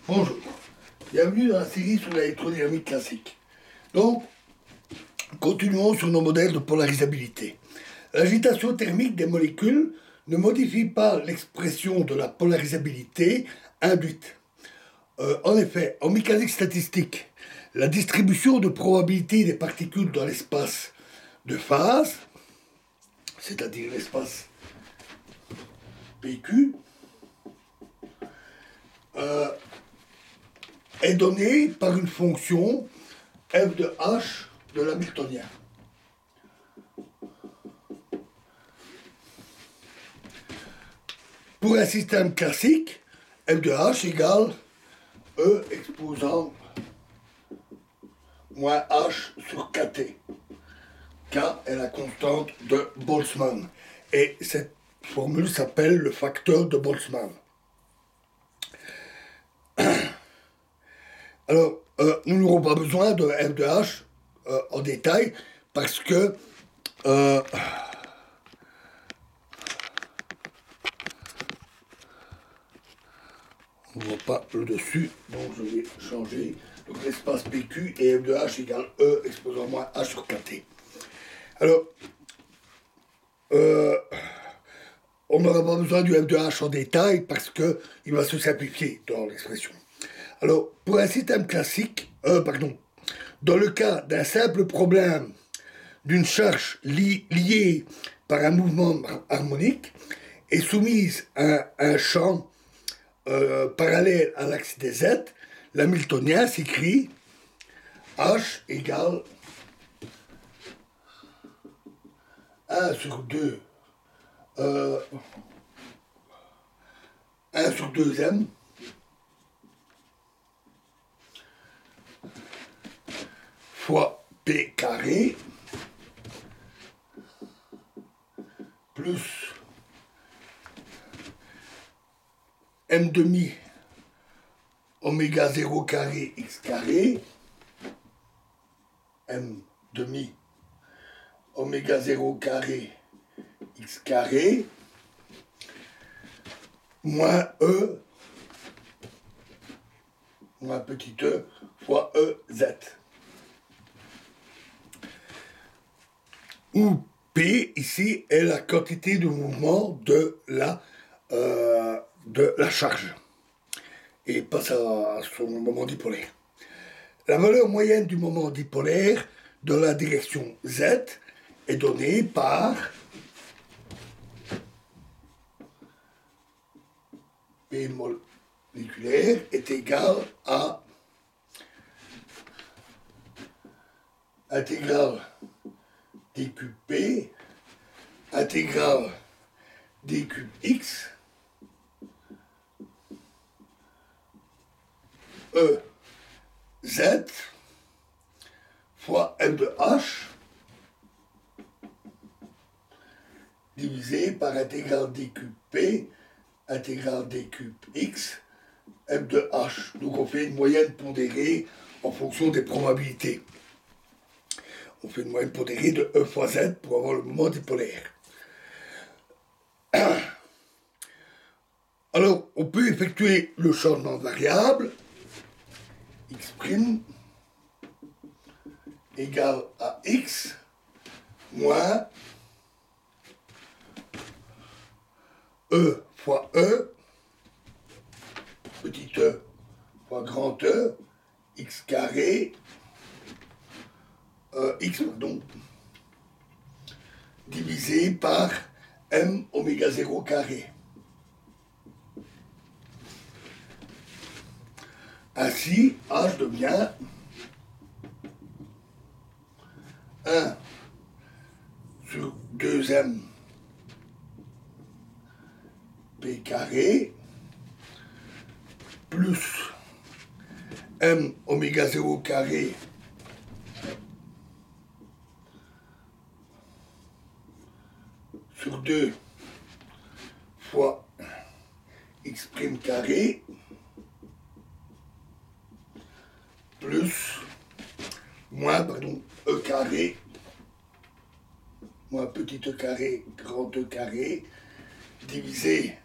Bonjour, bienvenue dans la série sur l'électrodynamique classique. Donc, continuons sur nos modèles de polarisabilité. L'agitation thermique des molécules ne modifie pas l'expression de la polarisabilité induite. En effet, en mécanique statistique, la distribution de probabilité des particules dans l'espace de phase, c'est-à-dire l'espace PQ, est donnée par une fonction f de h de l'hamiltonien. Pour un système classique, f de h égale E exposant moins h sur kt. K est la constante de Boltzmann. Et cette formule s'appelle le facteur de Boltzmann. Alors, nous n'aurons pas besoin de f de h en détail parce que on ne voit pas le dessus, donc je vais changer. Donc l'espace PQ et f de h égale E exposant moins h sur kt. Alors, on n'aura pas besoin du f de h en détail parce qu'il va se simplifier dans l'expression. Alors, pour un système classique, dans le cas d'un simple problème d'une charge liée par un mouvement harmonique et soumise à un champ parallèle à l'axe des Z, l'hamiltonien s'écrit H égale 1 sur 2 1 sur 2m fois P carré plus M demi oméga 0 carré x carré M demi oméga 0 carré x carré moins E moins petit e fois EZ. Où P, ici, est la quantité de mouvement de la charge. Et passe à son moment dipolaire. La valeur moyenne du moment dipolaire dans la direction Z est donnée par P moléculaire est égal à intégrale d cube P intégrale d cube X E Z fois f de H divisé par intégrale d cube P intégrale d cube X f de H. Donc on fait une moyenne pondérée en fonction des probabilités. On fait une moyenne pondérée de E fois Z pour avoir le moment dipolaire. Alors, on peut effectuer le changement de variable x' égale à x moins E fois E, petit e fois grand E, x carré, divisé par m oméga 0 carré. Ainsi, H devient 1 sur 2m P carré plus m oméga 0 carré sur 2 fois x' carré plus moins e carré moins petit e carré grand E carré divisé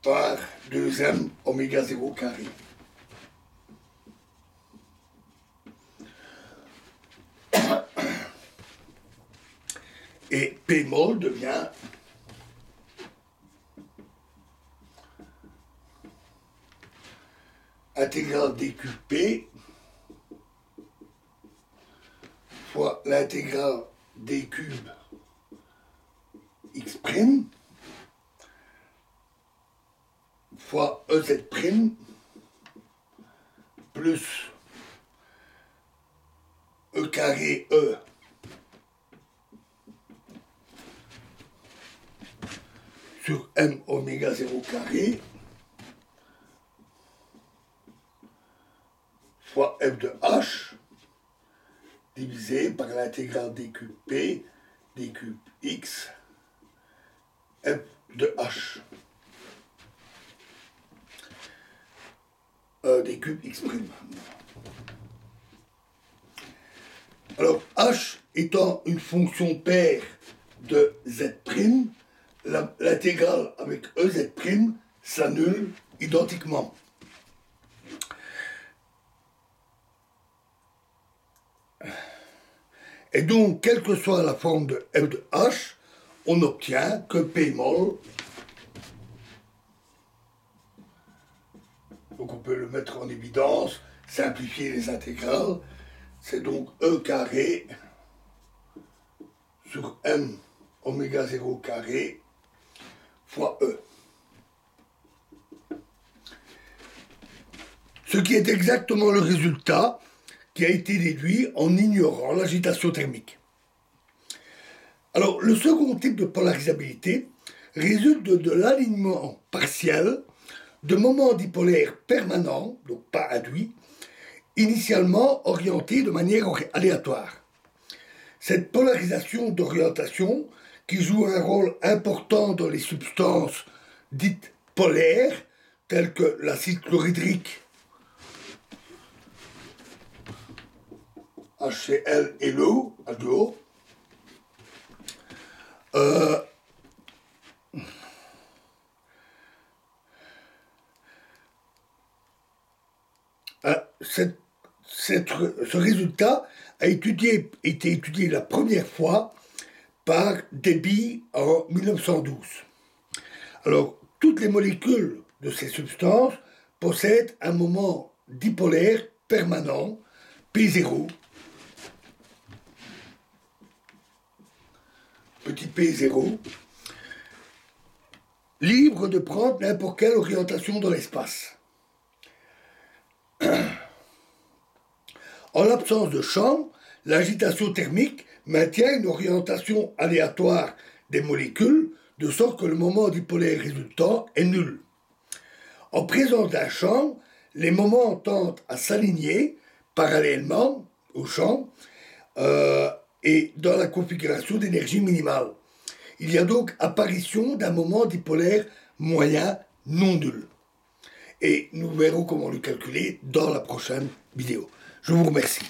par 2m oméga 0 carré. Et P mol devient intégrale d cube P fois l'intégrale d cube x' fois EZ' plus E carré E sur M oméga 0 carré fois f de h divisé par l'intégrale d cube P d cube x f de h d cube x'. Alors, h étant une fonction paire de z', l'intégrale avec EZ' s'annule identiquement. Et donc, quelle que soit la forme de f de h, on obtient que P mol, donc on peut le mettre en évidence, simplifier les intégrales, c'est donc E carré sur M oméga 0 carré fois E. Ce qui est exactement le résultat qui a été déduit en ignorant l'agitation thermique. Alors, le second type de polarisabilité résulte de l'alignement partiel de moments dipolaires permanents, donc pas induits, initialement orientés de manière aléatoire. Cette polarisation d'orientation, qui joue un rôle important dans les substances dites polaires, telles que l'acide chlorhydrique, HCl et l'eau, H2O, ce résultat a été étudié la première fois par Debye en 1912. Alors, toutes les molécules de ces substances possèdent un moment dipolaire permanent, P0, petit P0, libre de prendre n'importe quelle orientation dans l'espace. En l'absence de champ, l'agitation thermique maintient une orientation aléatoire des molécules, de sorte que le moment dipolaire résultant est nul. En présence d'un champ, les moments tendent à s'aligner parallèlement au champ et dans la configuration d'énergie minimale. Il y a donc apparition d'un moment dipolaire moyen non nul. Et nous verrons comment le calculer dans la prochaine vidéo. Je vous remercie.